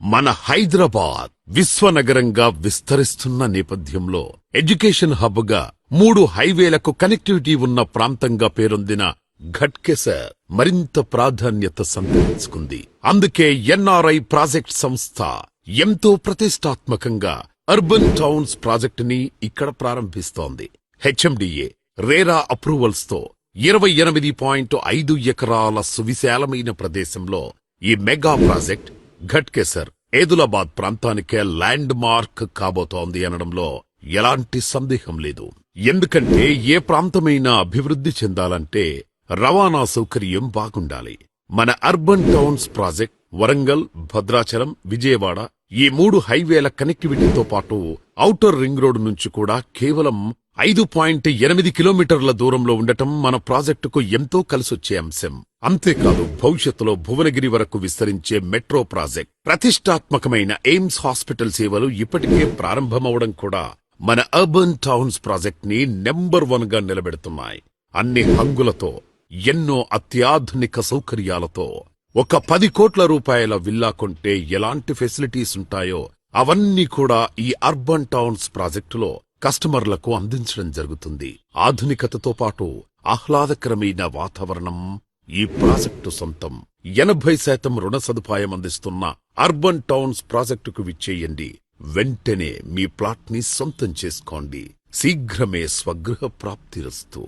మన హైదరాబాద్ విశ్వనగరంగా విస్తరిస్తున్న నేపథ్యంలో ఎడ్యుకేషన్ హబ్ గా 3 హైవేలకు కనెక్టివిటీ ఉన్న ప్రాంతంగా పేరొందిన ఘట్కేసర్ మరింత ప్రాధాన్యత సంతరించుకుంది. అందుకే ఎన్ఆర్ఐ ప్రాజెక్ట్ సంస్థ ఎంతో ప్రతిష్టాత్మకంగా అర్బన్ టౌన్స్ ప్రాజెక్ట్ ని ఇక్కడ ప్రారంభిస్తోంది. హెచ్ఎండిఏ రేరా అప్రూవల్స్ తో 28.5 ఎకరాల సువిశాలమైన ప్రదేశంలో ఈ మెగా ప్రాజెక్ట్ ఘట్కేసర్ ఏదులాబాద్ ప్రాంతానికే ల్యాండ్ మార్క్ కాబోతోంది అనడంలో ఎలాంటి సందేహం లేదు. ఎందుకంటే ఏ ప్రాంతమైనా అభివృద్ధి చెందాలంటే రవాణా సౌకర్యం బాగుండాలి. మన urban towns project Warangal, Bhadrachalam, Vijayawada ఈ 3 హైవేల కనెక్టివిటీతో పాటు ఔటర్ రింగ్ రోడ్ నుంచి కూడా కేవలం 5.8 కిలోమీటర్ల దూరంలో ఉండటం మన ప్రాజెక్టుకు ఎంతో కలిసొచ్చే అంశం. అంతేకాదు భవిష్యత్తులో భువనగిరి వరకు విస్తరించే మెట్రో ప్రాజెక్ట్, ప్రతిష్టాత్మకమైన ఎయిమ్స్ హాస్పిటల్ సేవలు ఇప్పటికే ప్రారంభమవడం కూడా మన అర్బన్ టౌన్స్ ప్రాజెక్ట్ ని నెంబర్ 1 గా నిలబెడుతున్నాయి. అన్ని హంగులతో, ఎన్నో అత్యాధునిక సౌకర్యాలతో ఒక 10 కోట్ల రూపాయల విల్లా కొంటే ఎలాంటి ఫెసిలిటీస్ ఉంటాయో అవన్నీ కూడా ఈ అర్బన్ టౌన్స్ ప్రాజెక్టులో కస్టమర్లకు అందించడం జరుగుతుంది. ఆధునికతతో పాటు ఆహ్లాదకరమైన వాతావరణం ఈ ప్రాజెక్టు సొంతం. 80% రుణ సదుపాయం అందిస్తున్న అర్బన్ టౌన్స్ ప్రాజెక్టుకు విచ్చేయండి. వెంటనే మీ ప్లాట్ ని సొంతం చేసుకోండి. శీఘ్రమే స్వగృహ ప్రాప్తిరస్తు.